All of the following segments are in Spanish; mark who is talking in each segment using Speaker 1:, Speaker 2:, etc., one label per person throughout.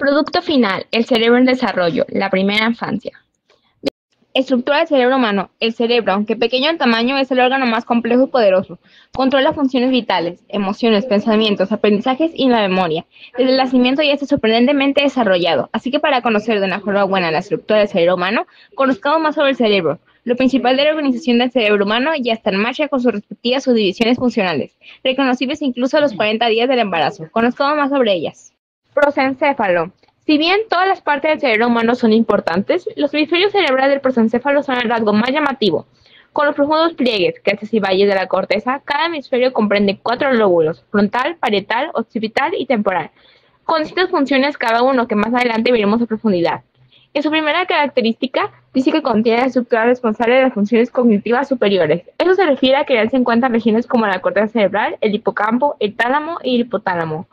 Speaker 1: Producto final, el cerebro en desarrollo, la primera infancia. Estructura del cerebro humano. El cerebro, aunque pequeño en tamaño, es el órgano más complejo y poderoso. Controla funciones vitales, emociones, pensamientos, aprendizajes y la memoria. Desde el nacimiento ya está sorprendentemente desarrollado. Así que para conocer de una forma buena la estructura del cerebro humano, conozcamos más sobre el cerebro. Lo principal de la organización del cerebro humano ya está en marcha con sus respectivas subdivisiones funcionales, reconocibles incluso a los 40 días del embarazo. Conozcamos más sobre ellas. Prosencéfalo. Si bien todas las partes del cerebro humano son importantes, los hemisferios cerebrales del prosencéfalo son el rasgo más llamativo. Con los profundos pliegues, crestas y valles de la corteza, cada hemisferio comprende 4 lóbulos: frontal, parietal, occipital y temporal, con distintas funciones cada uno que más adelante veremos a profundidad. En su primera característica, dice que contiene la estructura responsable de las funciones cognitivas superiores. Eso se refiere a que ya se encuentran regiones como la corteza cerebral, el hipocampo, el tálamo y el hipotálamo.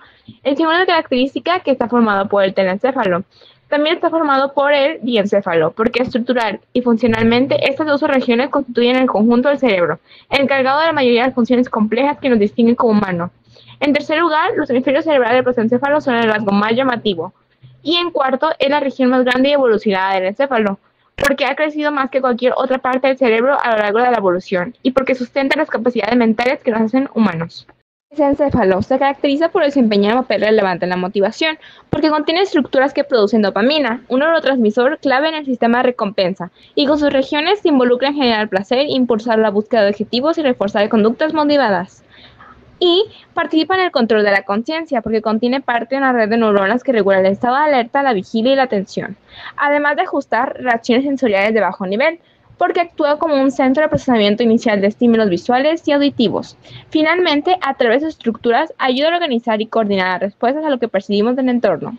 Speaker 1: En segunda característica, que está formado por el telencéfalo. También está formado por el diencéfalo, porque estructural y funcionalmente estas dos regiones constituyen el conjunto del cerebro, encargado de la mayoría de las funciones complejas que nos distinguen como humanos. En tercer lugar, los hemisferios cerebrales del prosencéfalo son el rasgo más llamativo. Y en cuarto, es la región más grande y evolucionada del encéfalo, porque ha crecido más que cualquier otra parte del cerebro a lo largo de la evolución, y porque sustenta las capacidades mentales que nos hacen humanos. El encéfalo se caracteriza por desempeñar un papel relevante en la motivación, porque contiene estructuras que producen dopamina, un neurotransmisor clave en el sistema de recompensa, y con sus regiones se involucra en generar placer, impulsar la búsqueda de objetivos y reforzar conductas motivadas. Y participa en el control de la conciencia, porque contiene parte de una red de neuronas que regula el estado de alerta, la vigilia y la atención, además de ajustar reacciones sensoriales de bajo nivel, porque actúa como un centro de procesamiento inicial de estímulos visuales y auditivos. Finalmente, a través de estructuras, ayuda a organizar y coordinar las respuestas a lo que percibimos del entorno.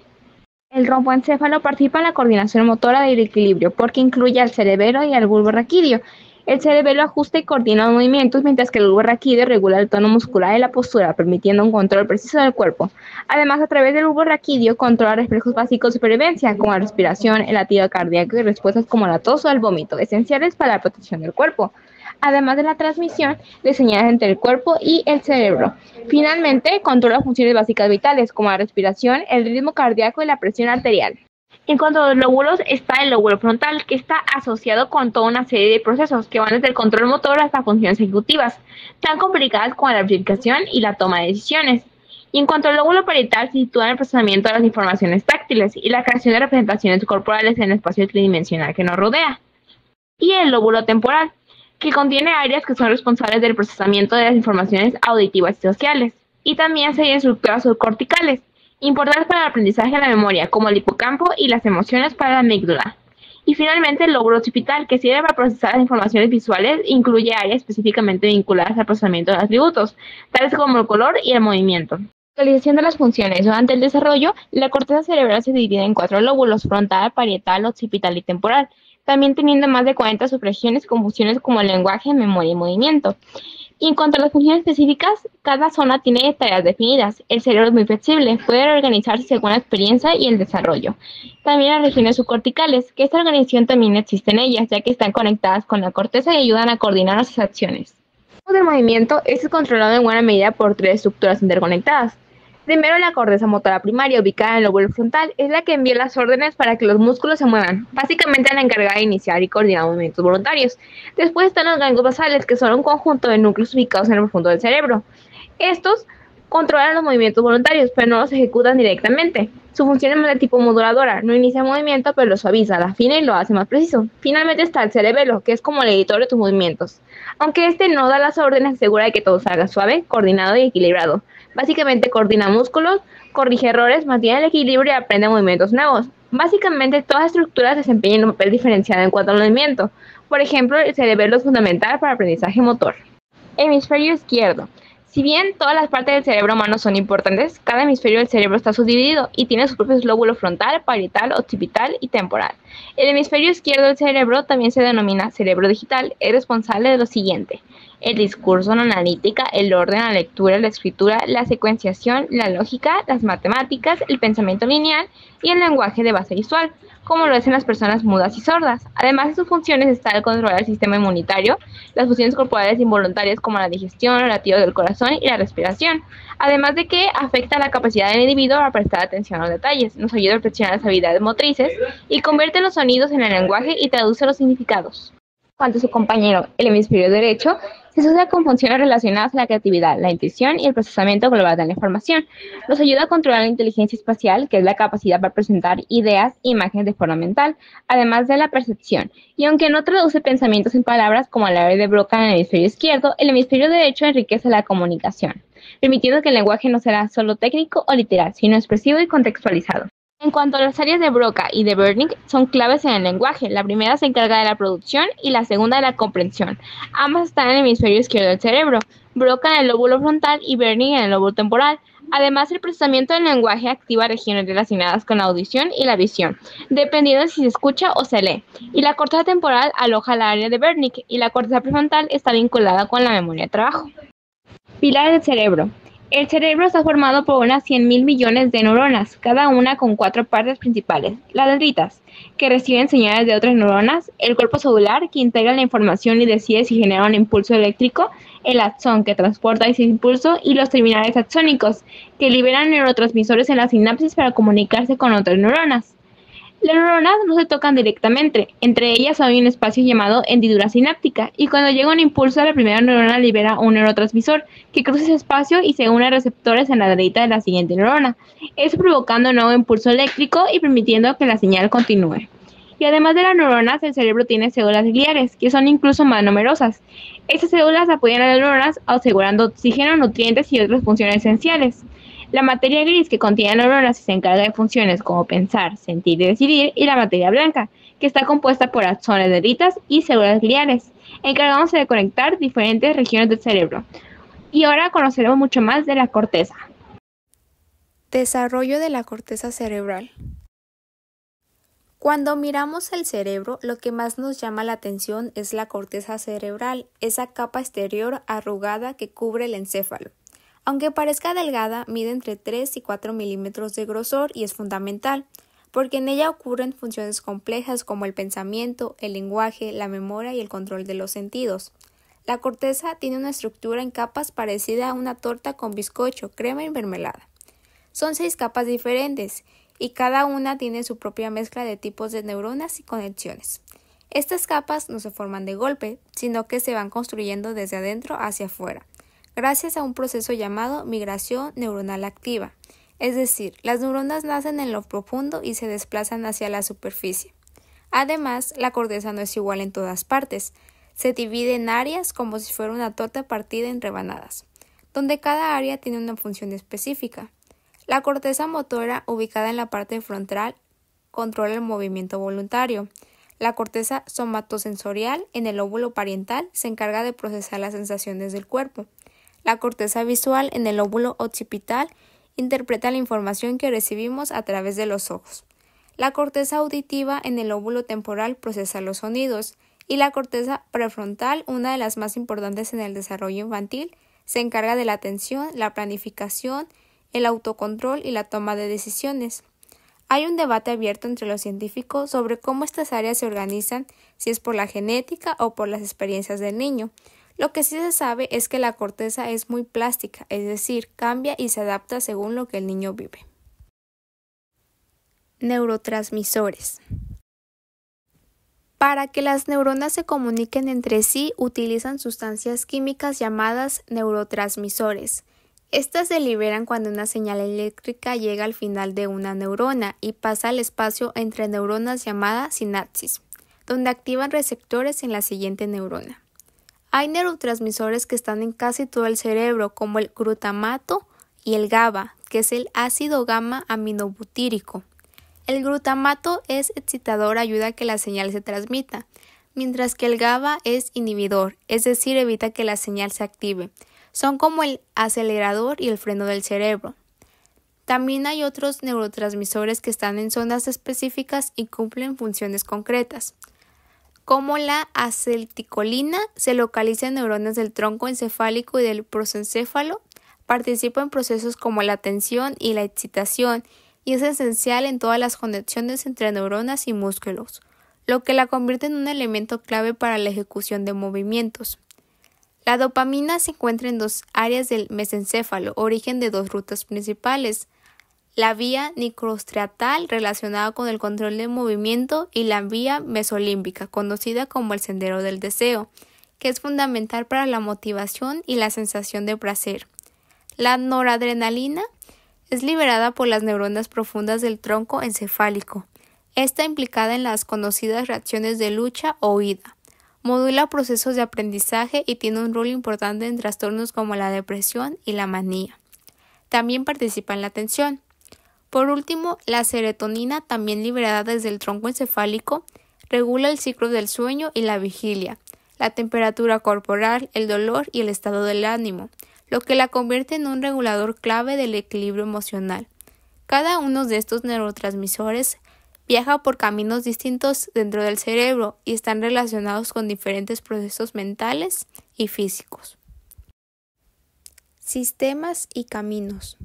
Speaker 1: El romboencéfalo participa en la coordinación motora del equilibrio, porque incluye al cerebelo y al bulbo raquídeo. El cerebelo ajusta y coordina los movimientos, mientras que el bulbo raquídeo regula el tono muscular y la postura, permitiendo un control preciso del cuerpo. Además, a través del bulbo raquídeo controla reflejos básicos de supervivencia, como la respiración, el latido cardíaco y respuestas como la tos o el vómito, esenciales para la protección del cuerpo, además de la transmisión de señales entre el cuerpo y el cerebro. Finalmente, controla funciones básicas vitales, como la respiración, el ritmo cardíaco y la presión arterial. En cuanto a los lóbulos, está el lóbulo frontal, que está asociado con toda una serie de procesos que van desde el control motor hasta funciones ejecutivas, tan complicadas como la planificación y la toma de decisiones. Y en cuanto al lóbulo parietal, se sitúa en el procesamiento de las informaciones táctiles y la creación de representaciones corporales en el espacio tridimensional que nos rodea. Y el lóbulo temporal, que contiene áreas que son responsables del procesamiento de las informaciones auditivas y sociales. Y también se hay estructuras subcorticales, importantes para el aprendizaje y la memoria, como el hipocampo y las emociones para la amígdala. Y finalmente el lóbulo occipital, que sirve para procesar las informaciones visuales, incluye áreas específicamente vinculadas al procesamiento de atributos, tales como el color y el movimiento. La realización de las funciones durante el desarrollo, la corteza cerebral se divide en 4 lóbulos: frontal, parietal, occipital y temporal, también teniendo más de 40 subregiones con funciones como el lenguaje, memoria y movimiento. Y en cuanto a las funciones específicas, cada zona tiene tareas definidas. El cerebro es muy flexible, puede reorganizarse según la experiencia y el desarrollo. También las regiones subcorticales, que esta organización también existe en ellas, ya que están conectadas con la corteza y ayudan a coordinar nuestras acciones. El movimiento es controlado en buena medida por 3 estructuras interconectadas. Primero, la corteza motora primaria, ubicada en el lóbulo frontal, es la que envía las órdenes para que los músculos se muevan, básicamente la encargada de iniciar y coordinar movimientos voluntarios. Después están los ganglios basales, que son un conjunto de núcleos ubicados en el profundo del cerebro. Estos controlan los movimientos voluntarios, pero no los ejecutan directamente. Su función es más de tipo moduladora, no inicia el movimiento, pero lo suaviza, lo afina y lo hace más preciso. Finalmente está el cerebelo, que es como el editor de tus movimientos. Aunque este no da las órdenes, asegura de que todo salga suave, coordinado y equilibrado. Básicamente coordina músculos, corrige errores, mantiene el equilibrio y aprende movimientos nuevos. Básicamente todas las estructuras desempeñan un papel diferenciado en cuanto al movimiento. Por ejemplo, el cerebelo es fundamental para el aprendizaje motor. Hemisferio izquierdo. Si bien todas las partes del cerebro humano son importantes, cada hemisferio del cerebro está subdividido y tiene sus propios lóbulos frontal, parietal, occipital y temporal. El hemisferio izquierdo del cerebro, también se denomina cerebro digital, es responsable de lo siguiente: el discurso, la analítica, el orden, la lectura, la escritura, la secuenciación, la lógica, las matemáticas, el pensamiento lineal y el lenguaje de base visual, como lo hacen las personas mudas y sordas. Además de sus funciones está el control del sistema inmunitario, las funciones corporales involuntarias como la digestión, el latido del corazón y la respiración. Además de que afecta la capacidad del individuo para prestar atención a los detalles, nos ayuda a perfeccionar las habilidades motrices y convierte los sonidos en el lenguaje y traduce los significados. Cuanto a su compañero, el hemisferio derecho, se asocia con funciones relacionadas a la creatividad, la intuición y el procesamiento global de la información. Nos ayuda a controlar la inteligencia espacial, que es la capacidad para presentar ideas e imágenes de forma mental, además de la percepción. Y aunque no traduce pensamientos en palabras como el área de Broca en el hemisferio izquierdo, el hemisferio derecho enriquece la comunicación, permitiendo que el lenguaje no será solo técnico o literal, sino expresivo y contextualizado. En cuanto a las áreas de Broca y de Wernicke, son claves en el lenguaje. La primera se encarga de la producción y la segunda de la comprensión. Ambas están en el hemisferio izquierdo del cerebro, Broca en el lóbulo frontal y Wernicke en el lóbulo temporal. Además, el procesamiento del lenguaje activa regiones relacionadas con la audición y la visión, dependiendo de si se escucha o se lee. Y la corteza temporal aloja la área de Wernicke y la corteza prefrontal está vinculada con la memoria de trabajo. Pilares del cerebro. El cerebro está formado por unas 100.000 millones de neuronas, cada una con 4 partes principales. Las dendritas, que reciben señales de otras neuronas, el cuerpo celular, que integra la información y decide si genera un impulso eléctrico, el axón, que transporta ese impulso, y los terminales axónicos, que liberan neurotransmisores en la sinapsis para comunicarse con otras neuronas. Las neuronas no se tocan directamente, entre ellas hay un espacio llamado hendidura sináptica, y cuando llega un impulso, la primera neurona libera un neurotransmisor que cruza ese espacio y se une a receptores en la dendrita de la siguiente neurona, eso provocando un nuevo impulso eléctrico y permitiendo que la señal continúe. Y además de las neuronas, el cerebro tiene células gliales, que son incluso más numerosas. Estas células apoyan a las neuronas asegurando oxígeno, nutrientes y otras funciones esenciales. La materia gris, que contiene neuronas y se encarga de funciones como pensar, sentir y decidir, y la materia blanca, que está compuesta por axones, dendritas y células gliales, encargándose de conectar diferentes regiones del cerebro. Y ahora conoceremos mucho más de la corteza.
Speaker 2: Desarrollo de la corteza cerebral. Cuando miramos el cerebro, lo que más nos llama la atención es la corteza cerebral, esa capa exterior arrugada que cubre el encéfalo. Aunque parezca delgada, mide entre 3 y 4 milímetros de grosor y es fundamental, porque en ella ocurren funciones complejas como el pensamiento, el lenguaje, la memoria y el control de los sentidos. La corteza tiene una estructura en capas parecida a una torta con bizcocho, crema y mermelada. Son 6 capas diferentes, y cada una tiene su propia mezcla de tipos de neuronas y conexiones. Estas capas no se forman de golpe, sino que se van construyendo desde adentro hacia afuera, gracias a un proceso llamado migración neuronal activa, es decir, las neuronas nacen en lo profundo y se desplazan hacia la superficie. Además, la corteza no es igual en todas partes, se divide en áreas como si fuera una torta partida en rebanadas, donde cada área tiene una función específica. La corteza motora, ubicada en la parte frontal, controla el movimiento voluntario. La corteza somatosensorial, en el lóbulo parietal, se encarga de procesar las sensaciones del cuerpo. La corteza visual, en el lóbulo occipital, interpreta la información que recibimos a través de los ojos. La corteza auditiva, en el lóbulo temporal, procesa los sonidos. Y la corteza prefrontal, una de las más importantes en el desarrollo infantil, se encarga de la atención, la planificación, el autocontrol y la toma de decisiones. Hay un debate abierto entre los científicos sobre cómo estas áreas se organizan, si es por la genética o por las experiencias del niño. Lo que sí se sabe es que la corteza es muy plástica, es decir, cambia y se adapta según lo que el niño vive. Neurotransmisores. Para que las neuronas se comuniquen entre sí, utilizan sustancias químicas llamadas neurotransmisores. Estas se liberan cuando una señal eléctrica llega al final de una neurona y pasa al espacio entre neuronas llamada sinapsis, donde activan receptores en la siguiente neurona. Hay neurotransmisores que están en casi todo el cerebro, como el glutamato y el GABA, que es el ácido gamma aminobutírico. El glutamato es excitador, ayuda a que la señal se transmita, mientras que el GABA es inhibidor, es decir, evita que la señal se active. Son como el acelerador y el freno del cerebro. También hay otros neurotransmisores que están en zonas específicas y cumplen funciones concretas, Como la acetilcolina se localiza en neuronas del tronco encefálico y del prosencéfalo, participa en procesos como la atención y la excitación y es esencial en todas las conexiones entre neuronas y músculos, lo que la convierte en un elemento clave para la ejecución de movimientos. La dopamina se encuentra en dos áreas del mesencéfalo, origen de dos rutas principales: la vía nicrostriatal, relacionada con el control del movimiento, y la vía mesolímbica, conocida como el sendero del deseo, que es fundamental para la motivación y la sensación de placer. La noradrenalina es liberada por las neuronas profundas del tronco encefálico. Está implicada en las conocidas reacciones de lucha o huida. Modula procesos de aprendizaje y tiene un rol importante en trastornos como la depresión y la manía. También participa en la atención. Por último, la serotonina, también liberada desde el tronco encefálico, regula el ciclo del sueño y la vigilia, la temperatura corporal, el dolor y el estado del ánimo, lo que la convierte en un regulador clave del equilibrio emocional. Cada uno de estos neurotransmisores viaja por caminos distintos dentro del cerebro y están relacionados con diferentes procesos mentales y físicos. Sistemas y caminos.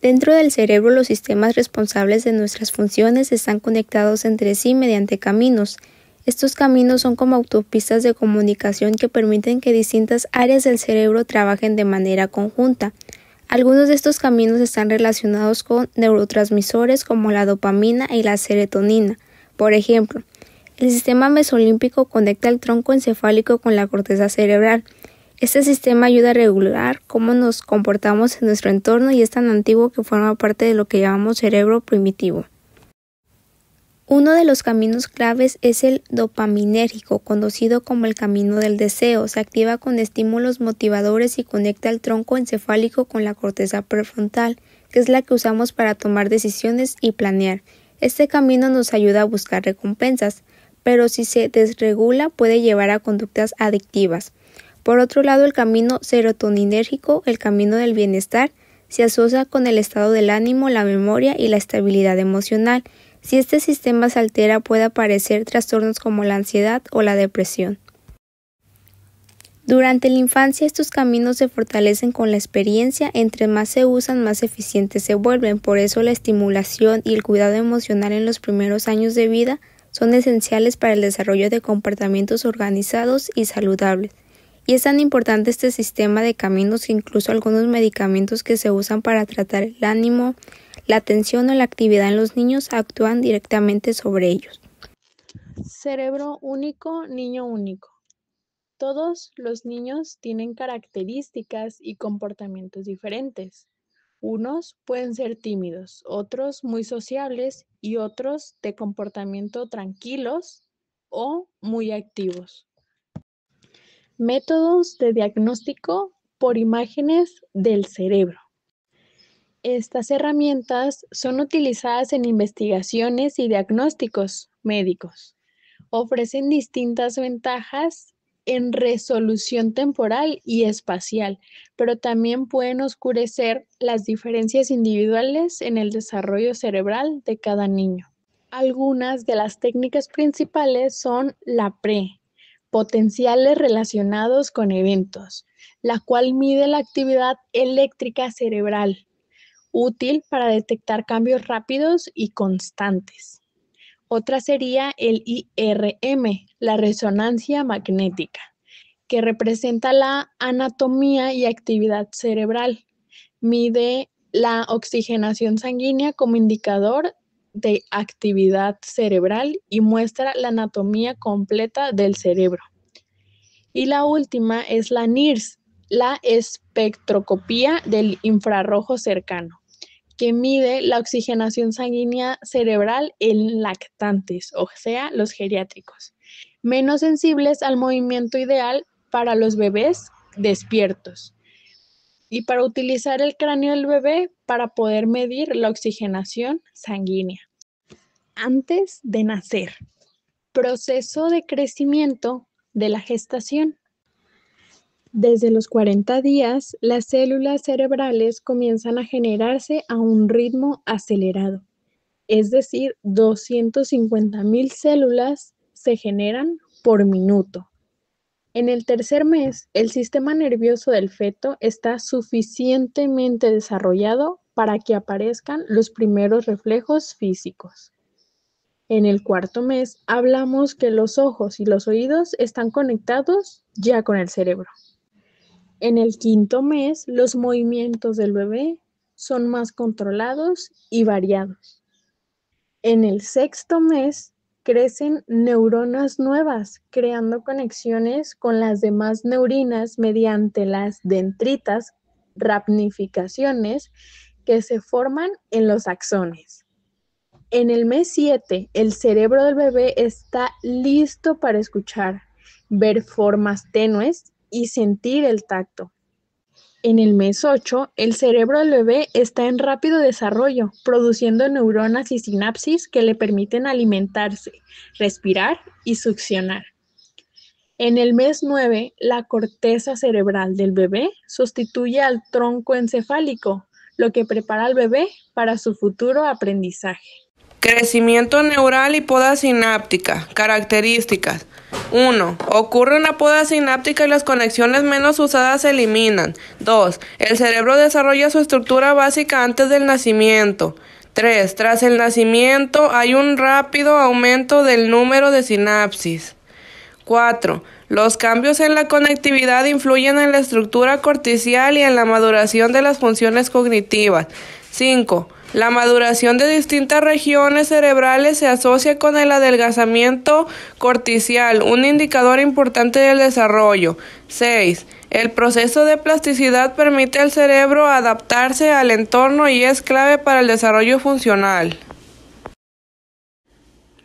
Speaker 2: Dentro del cerebro, los sistemas responsables de nuestras funciones están conectados entre sí mediante caminos. Estos caminos son como autopistas de comunicación que permiten que distintas áreas del cerebro trabajen de manera conjunta. Algunos de estos caminos están relacionados con neurotransmisores como la dopamina y la serotonina. Por ejemplo, el sistema mesolímbico conecta el tronco encefálico con la corteza cerebral. Este sistema ayuda a regular cómo nos comportamos en nuestro entorno y es tan antiguo que forma parte de lo que llamamos cerebro primitivo. Uno de los caminos claves es el dopaminérgico, conocido como el camino del deseo. Se activa con estímulos motivadores y conecta el tronco encefálico con la corteza prefrontal, que es la que usamos para tomar decisiones y planear. Este camino nos ayuda a buscar recompensas, pero si se desregula puede llevar a conductas adictivas. Por otro lado, el camino serotoninérgico, el camino del bienestar, se asocia con el estado del ánimo, la memoria y la estabilidad emocional. Si este sistema se altera, puede aparecer trastornos como la ansiedad o la depresión. Durante la infancia, estos caminos se fortalecen con la experiencia. Entre más se usan, más eficientes se vuelven. Por eso, la estimulación y el cuidado emocional en los primeros años de vida son esenciales para el desarrollo de comportamientos organizados y saludables. Y es tan importante este sistema de caminos que incluso algunos medicamentos que se usan para tratar el ánimo, la atención o la actividad en los niños actúan directamente sobre ellos.
Speaker 3: Cerebro único, niño único. Todos los niños tienen características y comportamientos diferentes. Unos pueden ser tímidos, otros muy sociables y otros de comportamiento tranquilos o muy activos. Métodos de diagnóstico por imágenes del cerebro. Estas herramientas son utilizadas en investigaciones y diagnósticos médicos. Ofrecen distintas ventajas en resolución temporal y espacial, pero también pueden oscurecer las diferencias individuales en el desarrollo cerebral de cada niño. Algunas de las técnicas principales son la PRE, potenciales relacionados con eventos, la cual mide la actividad eléctrica cerebral, útil para detectar cambios rápidos y constantes. Otra sería el IRM, la resonancia magnética, que representa la anatomía y actividad cerebral. Mide la oxigenación sanguínea como indicador de actividad cerebral y muestra la anatomía completa del cerebro. Y la última es la NIRS, la espectroscopía del infrarrojo cercano, que mide la oxigenación sanguínea cerebral en lactantes, o sea, los geriátricos, menos sensibles al movimiento ideal para los bebés despiertos, y para utilizar el cráneo del bebé para poder medir la oxigenación sanguínea. Antes de nacer, proceso de crecimiento de la gestación. Desde los 40 días, las células cerebrales comienzan a generarse a un ritmo acelerado, es decir, 250,000 células se generan por minuto. En el tercer mes, el sistema nervioso del feto está suficientemente desarrollado para que aparezcan los primeros reflejos físicos. En el cuarto mes, hablamos que los ojos y los oídos están conectados ya con el cerebro. En el quinto mes, los movimientos del bebé son más controlados y variados. En el sexto mes, crecen neuronas nuevas, creando conexiones con las demás neurinas mediante las dendritas, ramificaciones que se forman en los axones. En el mes 7, el cerebro del bebé está listo para escuchar, ver formas tenues y sentir el tacto. En el mes 8, el cerebro del bebé está en rápido desarrollo, produciendo neuronas y sinapsis que le permiten alimentarse, respirar y succionar. En el mes 9, la corteza cerebral del bebé sustituye al tronco encefálico, lo que prepara al bebé para su futuro aprendizaje.
Speaker 4: Crecimiento neural y poda sináptica. Características. 1. Ocurre una poda sináptica y las conexiones menos usadas se eliminan. 2. El cerebro desarrolla su estructura básica antes del nacimiento. 3. Tras el nacimiento hay un rápido aumento del número de sinapsis. 4. Los cambios en la conectividad influyen en la estructura corticial y en la maduración de las funciones cognitivas. 5. La maduración de distintas regiones cerebrales se asocia con el adelgazamiento corticial, un indicador importante del desarrollo. 6. El proceso de plasticidad permite al cerebro adaptarse al entorno y es clave para el desarrollo funcional.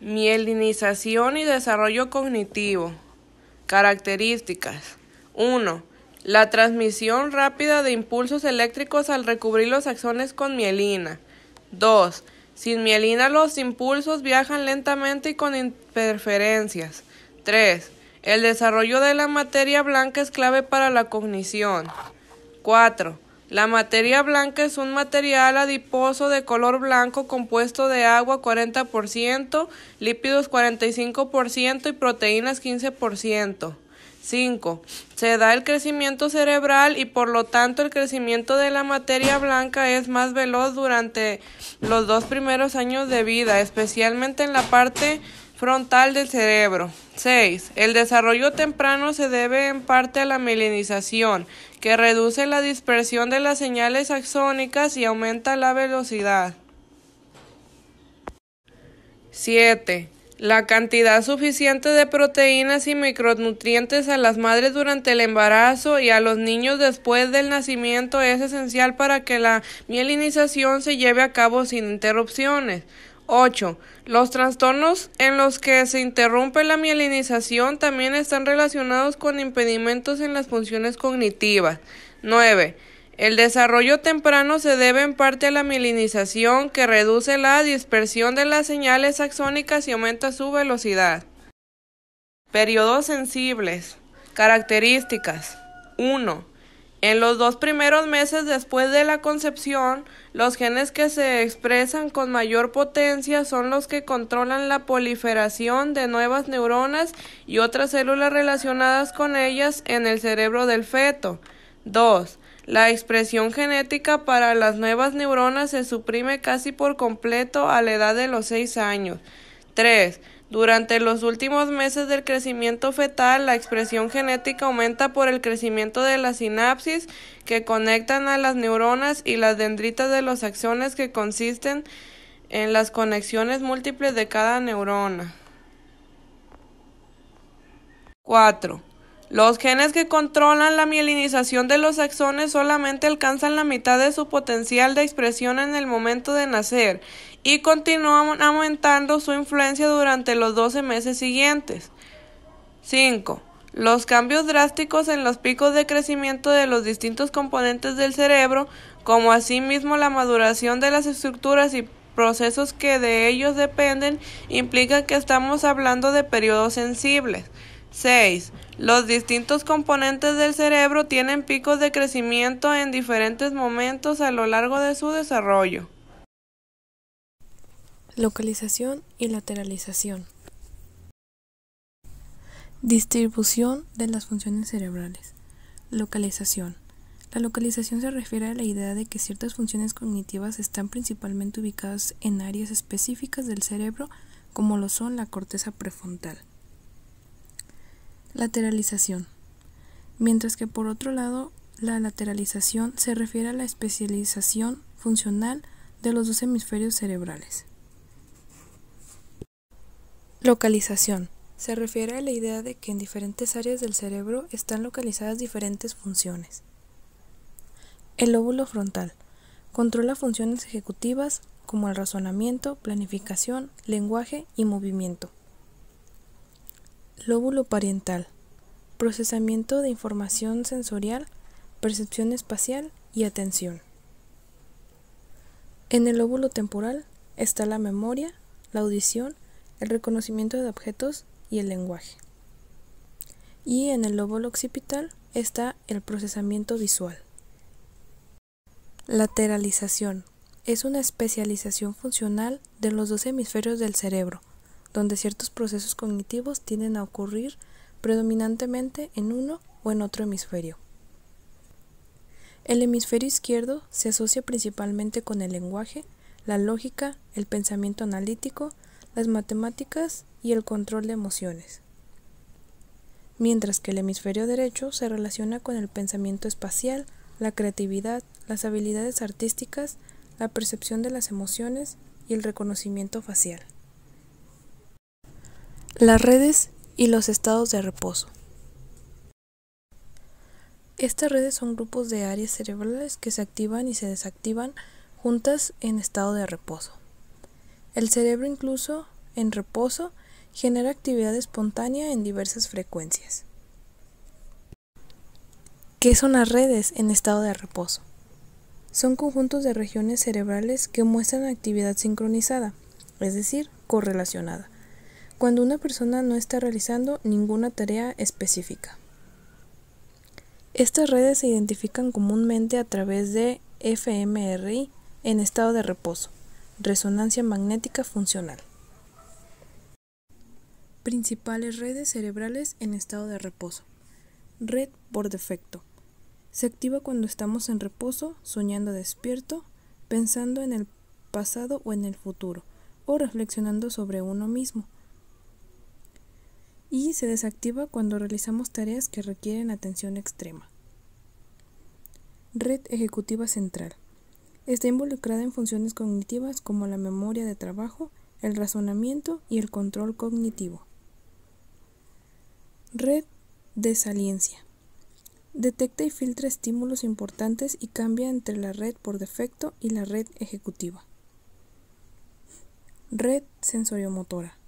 Speaker 4: Mielinización y desarrollo cognitivo. Características. 1. La transmisión rápida de impulsos eléctricos al recubrir los axones con mielina. 2. Sin mielina los impulsos viajan lentamente y con interferencias. 3. El desarrollo de la materia blanca es clave para la cognición. 4. La materia blanca es un material adiposo de color blanco compuesto de agua 40%, lípidos 45% y proteínas 15%. 5. Se da el crecimiento cerebral y por lo tanto el crecimiento de la materia blanca es más veloz durante los 2 primeros años de vida, especialmente en la parte frontal del cerebro. 6. El desarrollo temprano se debe en parte a la mielinización, que reduce la dispersión de las señales axónicas y aumenta la velocidad. 7. La cantidad suficiente de proteínas y micronutrientes a las madres durante el embarazo y a los niños después del nacimiento es esencial para que la mielinización se lleve a cabo sin interrupciones. 8. Los trastornos en los que se interrumpe la mielinización también están relacionados con impedimentos en las funciones cognitivas. 9. El desarrollo temprano se debe en parte a la mielinización, que reduce la dispersión de las señales axónicas y aumenta su velocidad. Periodos sensibles. Características. 1. En los 2 primeros meses después de la concepción, los genes que se expresan con mayor potencia son los que controlan la proliferación de nuevas neuronas y otras células relacionadas con ellas en el cerebro del feto. 2. La expresión genética para las nuevas neuronas se suprime casi por completo a la edad de los 6 años. 3. Durante los últimos meses del crecimiento fetal, la expresión genética aumenta por el crecimiento de las sinapsis que conectan a las neuronas y las dendritas de los axones, que consisten en las conexiones múltiples de cada neurona. 4. Los genes que controlan la mielinización de los axones solamente alcanzan la mitad de su potencial de expresión en el momento de nacer y continúan aumentando su influencia durante los 12 meses siguientes. 5. Los cambios drásticos en los picos de crecimiento de los distintos componentes del cerebro, como asimismo la maduración de las estructuras y procesos que de ellos dependen, implican que estamos hablando de periodos sensibles. 6. Los distintos componentes del cerebro tienen picos de crecimiento en diferentes momentos a lo largo de su desarrollo.
Speaker 5: Localización y lateralización. Distribución de las funciones cerebrales. Localización. La localización se refiere a la idea de que ciertas funciones cognitivas están principalmente ubicadas en áreas específicas del cerebro, como lo son la corteza prefrontal. Lateralización. Mientras que por otro lado, la lateralización se refiere a la especialización funcional de los dos hemisferios cerebrales. Localización. Se refiere a la idea de que en diferentes áreas del cerebro están localizadas diferentes funciones. El lóbulo frontal controla funciones ejecutivas como el razonamiento, planificación, lenguaje y movimiento. Lóbulo parietal, procesamiento de información sensorial, percepción espacial y atención. En el lóbulo temporal está la memoria, la audición, el reconocimiento de objetos y el lenguaje. Y en el lóbulo occipital está el procesamiento visual. Lateralización es una especialización funcional de los dos hemisferios del cerebro, donde ciertos procesos cognitivos tienden a ocurrir predominantemente en uno o en otro hemisferio. El hemisferio izquierdo se asocia principalmente con el lenguaje, la lógica, el pensamiento analítico, las matemáticas y el control de emociones, mientras que el hemisferio derecho se relaciona con el pensamiento espacial, la creatividad, las habilidades artísticas, la percepción de las emociones y el reconocimiento facial. Las redes y los estados de reposo. Estas redes son grupos de áreas cerebrales que se activan y se desactivan juntas en estado de reposo. El cerebro, incluso en reposo, genera actividad espontánea en diversas frecuencias. ¿Qué son las redes en estado de reposo? Son conjuntos de regiones cerebrales que muestran actividad sincronizada, es decir, correlacionada, cuando una persona no está realizando ninguna tarea específica. Estas redes se identifican comúnmente a través de fMRI en estado de reposo, resonancia magnética funcional. Principales redes cerebrales en estado de reposo. Red por defecto. Se activa cuando estamos en reposo, soñando despierto, pensando en el pasado o en el futuro, o reflexionando sobre uno mismo. Y se desactiva cuando realizamos tareas que requieren atención extrema. Red ejecutiva central. Está involucrada en funciones cognitivas como la memoria de trabajo, el razonamiento y el control cognitivo. Red de saliencia. Detecta y filtra estímulos importantes y cambia entre la red por defecto y la red ejecutiva. Red sensoriomotora.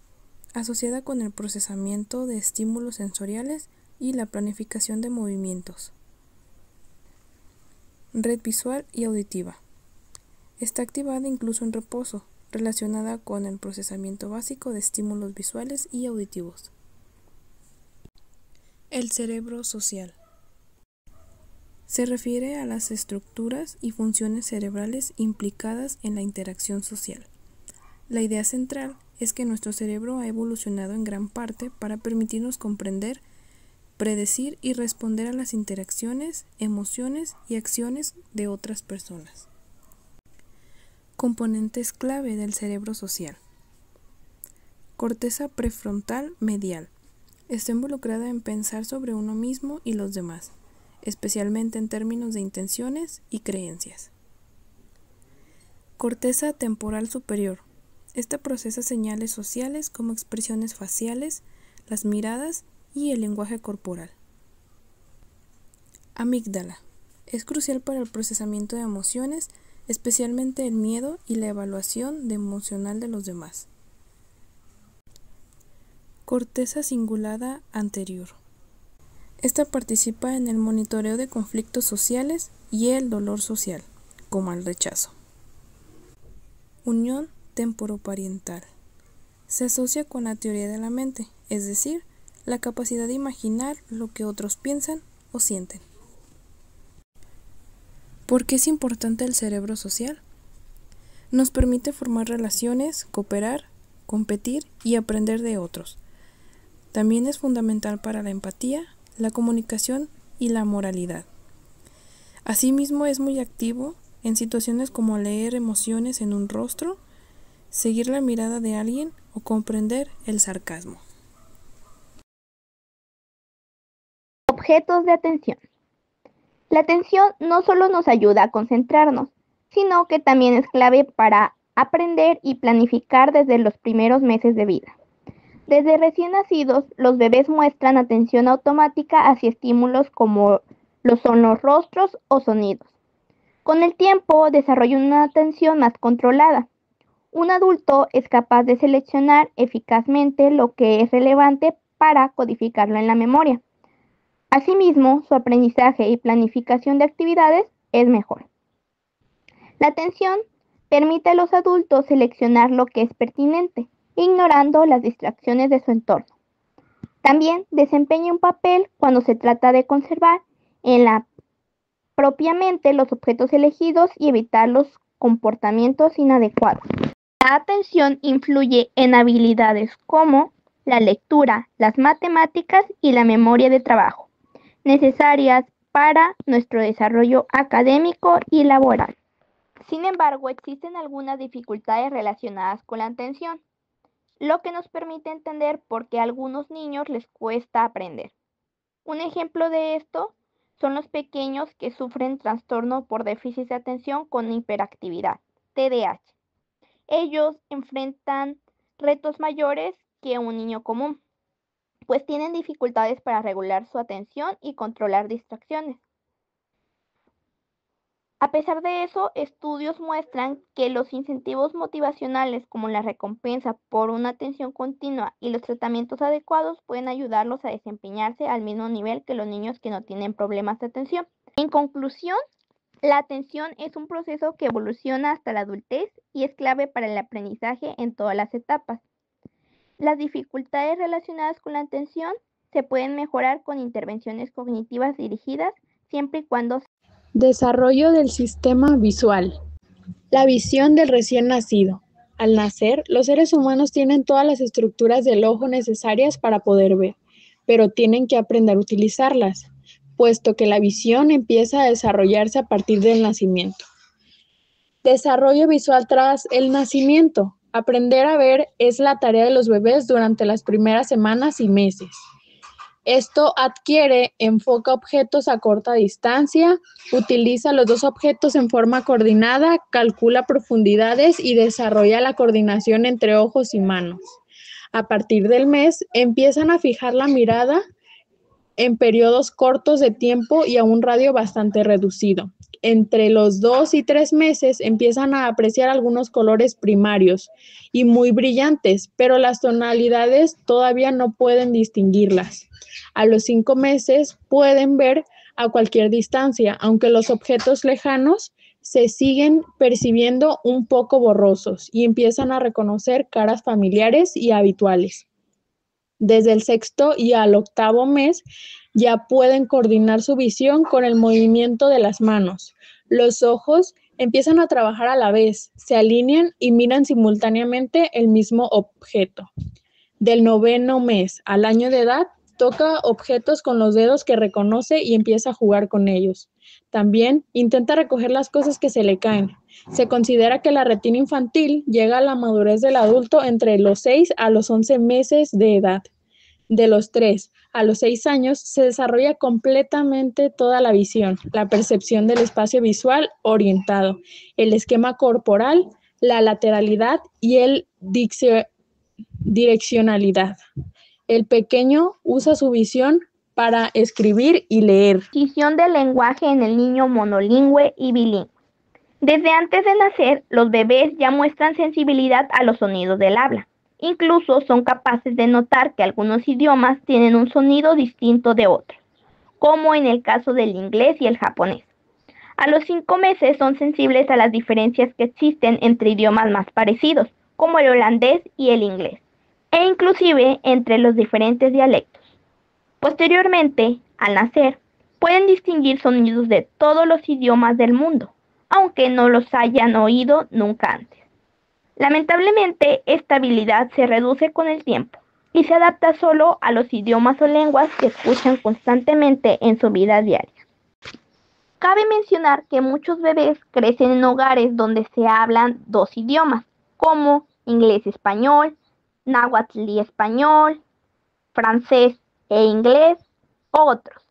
Speaker 5: Asociada con el procesamiento de estímulos sensoriales y la planificación de movimientos. Red visual y auditiva. Está activada incluso en reposo, relacionada con el procesamiento básico de estímulos visuales y auditivos. El cerebro social. Se refiere a las estructuras y funciones cerebrales implicadas en la interacción social. La idea central es que nuestro cerebro ha evolucionado en gran parte para permitirnos comprender, predecir y responder a las interacciones, emociones y acciones de otras personas. Componentes clave del cerebro social. Corteza prefrontal medial. Está involucrada en pensar sobre uno mismo y los demás, especialmente en términos de intenciones y creencias. Corteza temporal superior. Esta procesa señales sociales como expresiones faciales, las miradas y el lenguaje corporal. Amígdala. Es crucial para el procesamiento de emociones, especialmente el miedo y la evaluación emocional de los demás. Corteza cingulada anterior. Esta participa en el monitoreo de conflictos sociales y el dolor social, como el rechazo. Unión temporoparietal. Se asocia con la teoría de la mente, es decir, la capacidad de imaginar lo que otros piensan o sienten. ¿Por qué es importante el cerebro social? Nos permite formar relaciones, cooperar, competir y aprender de otros. También es fundamental para la empatía, la comunicación y la moralidad. Asimismo, es muy activo en situaciones como leer emociones en un rostro, seguir la mirada de alguien o comprender el sarcasmo.
Speaker 6: Objetos de atención. La atención no solo nos ayuda a concentrarnos, sino que también es clave para aprender y planificar desde los primeros meses de vida. Desde recién nacidos, los bebés muestran atención automática hacia estímulos como lo son los rostros o sonidos. Con el tiempo, desarrollan una atención más controlada. Un adulto es capaz de seleccionar eficazmente lo que es relevante para codificarlo en la memoria. Asimismo, su aprendizaje y planificación de actividades es mejor. La atención permite a los adultos seleccionar lo que es pertinente, ignorando las distracciones de su entorno. También desempeña un papel cuando se trata de conservar en la propia mente los objetos elegidos y evitar los comportamientos inadecuados. La atención influye en habilidades como la lectura, las matemáticas y la memoria de trabajo, necesarias para nuestro desarrollo académico y laboral. Sin embargo, existen algunas dificultades relacionadas con la atención, lo que nos permite entender por qué a algunos niños les cuesta aprender. Un ejemplo de esto son los pequeños que sufren trastorno por déficit de atención con hiperactividad, TDAH. Ellos enfrentan retos mayores que un niño común, pues tienen dificultades para regular su atención y controlar distracciones. A pesar de eso, estudios muestran que los incentivos motivacionales como la recompensa por una atención continua y los tratamientos adecuados pueden ayudarlos a desempeñarse al mismo nivel que los niños que no tienen problemas de atención. En conclusión, la atención es un proceso que evoluciona hasta la adultez y es clave para el aprendizaje en todas las etapas. Las dificultades relacionadas con la atención se pueden mejorar con intervenciones cognitivas dirigidas siempre y cuando
Speaker 3: Desarrollo del sistema visual. La visión del recién nacido. Al nacer, los seres humanos tienen todas las estructuras del ojo necesarias para poder ver, pero tienen que aprender a utilizarlas, puesto que la visión empieza a desarrollarse a partir del nacimiento. Desarrollo visual tras el nacimiento. Aprender a ver es la tarea de los bebés durante las primeras semanas y meses. Esto adquiere, enfoca objetos a corta distancia, utiliza los dos objetos en forma coordinada, calcula profundidades y desarrolla la coordinación entre ojos y manos. A partir del mes, empiezan a fijar la mirada en periodos cortos de tiempo y a un radio bastante reducido. Entre los 2 y 3 meses empiezan a apreciar algunos colores primarios y muy brillantes, pero las tonalidades todavía no pueden distinguirlas. A los 5 meses pueden ver a cualquier distancia, aunque los objetos lejanos se siguen percibiendo un poco borrosos y empiezan a reconocer caras familiares y habituales. Desde el 6º y al 8º mes ya pueden coordinar su visión con el movimiento de las manos. Los ojos empiezan a trabajar a la vez, se alinean y miran simultáneamente el mismo objeto. Del 9º mes al año de edad, toca objetos con los dedos que reconoce y empieza a jugar con ellos. También intenta recoger las cosas que se le caen. Se considera que la retina infantil llega a la madurez del adulto entre los 6 a los 11 meses de edad. De los 3 a los 6 años se desarrolla completamente toda la visión, la percepción del espacio visual orientado, el esquema corporal, la lateralidad y el direccionalidad. El pequeño usa su visión para escribir y leer.
Speaker 6: Adquisición del lenguaje en el niño monolingüe y bilingüe. Desde antes de nacer, los bebés ya muestran sensibilidad a los sonidos del habla. Incluso son capaces de notar que algunos idiomas tienen un sonido distinto de otros, como en el caso del inglés y el japonés. A los 5 meses son sensibles a las diferencias que existen entre idiomas más parecidos, como el holandés y el inglés, e inclusive entre los diferentes dialectos. Posteriormente, al nacer, pueden distinguir sonidos de todos los idiomas del mundo, aunque no los hayan oído nunca antes. Lamentablemente, esta habilidad se reduce con el tiempo, y se adapta solo a los idiomas o lenguas que escuchan constantemente en su vida diaria. Cabe mencionar que muchos bebés crecen en hogares donde se hablan dos idiomas, como inglés-español, náhuatl y español, francés e inglés, u otros.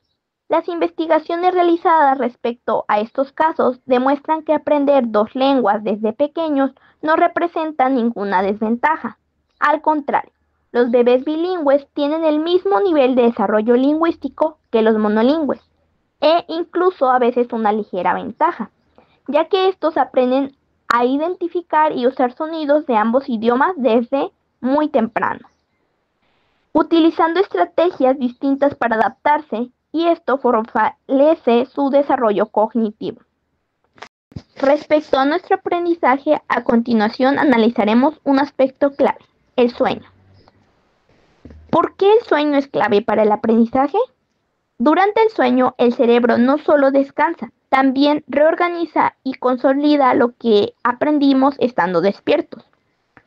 Speaker 6: Las investigaciones realizadas respecto a estos casos demuestran que aprender dos lenguas desde pequeños no representa ninguna desventaja. Al contrario, los bebés bilingües tienen el mismo nivel de desarrollo lingüístico que los monolingües, e incluso a veces una ligera ventaja, ya que estos aprenden a identificar y usar sonidos de ambos idiomas desde muy temprano, utilizando estrategias distintas para adaptarse, y esto fortalece su desarrollo cognitivo. Respecto a nuestro aprendizaje, a continuación analizaremos un aspecto clave, el sueño. ¿Por qué el sueño es clave para el aprendizaje? Durante el sueño, el cerebro no solo descansa, también reorganiza y consolida lo que aprendimos estando despiertos.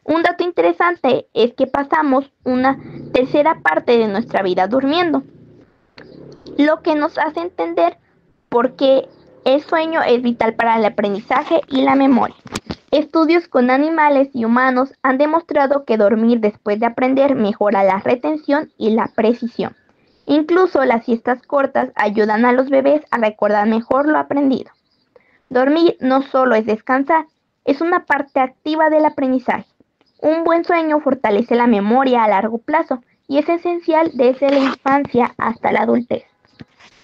Speaker 6: Un dato interesante es que pasamos una tercera parte de nuestra vida durmiendo, lo que nos hace entender por qué el sueño es vital para el aprendizaje y la memoria. Estudios con animales y humanos han demostrado que dormir después de aprender mejora la retención y la precisión. Incluso las siestas cortas ayudan a los bebés a recordar mejor lo aprendido. Dormir no solo es descansar, es una parte activa del aprendizaje. Un buen sueño fortalece la memoria a largo plazo y es esencial desde la infancia hasta la adultez.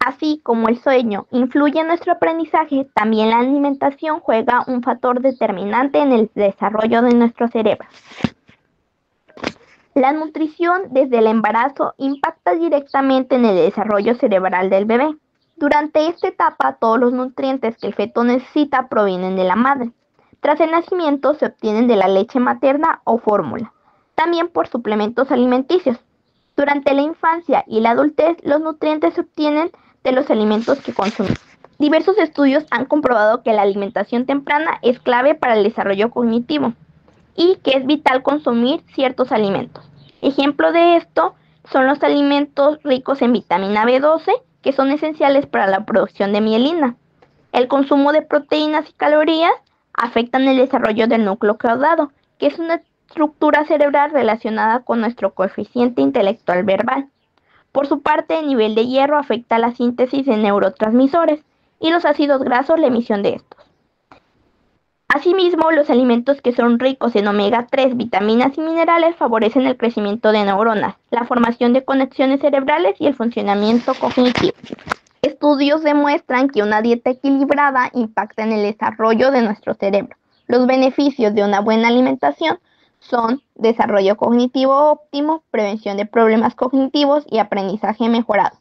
Speaker 6: Así como el sueño influye en nuestro aprendizaje, también la alimentación juega un factor determinante en el desarrollo de nuestro cerebro. La nutrición desde el embarazo impacta directamente en el desarrollo cerebral del bebé. Durante esta etapa, todos los nutrientes que el feto necesita provienen de la madre. Tras el nacimiento se obtienen de la leche materna o fórmula, también por suplementos alimenticios. Durante la infancia y la adultez, los nutrientes se obtienen de los alimentos que consumimos. Diversos estudios han comprobado que la alimentación temprana es clave para el desarrollo cognitivo y que es vital consumir ciertos alimentos. Ejemplo de esto son los alimentos ricos en vitamina B12, que son esenciales para la producción de mielina. El consumo de proteínas y calorías afectan el desarrollo del núcleo caudado, que es una estructura cerebral relacionada con nuestro coeficiente intelectual verbal. Por su parte, el nivel de hierro afecta la síntesis de neurotransmisores y los ácidos grasos la emisión de estos. Asimismo, los alimentos que son ricos en omega 3, vitaminas y minerales favorecen el crecimiento de neuronas, la formación de conexiones cerebrales y el funcionamiento cognitivo. Estudios demuestran que una dieta equilibrada impacta en el desarrollo de nuestro cerebro. Los beneficios de una buena alimentación son desarrollo cognitivo óptimo, prevención de problemas cognitivos y aprendizaje mejorado.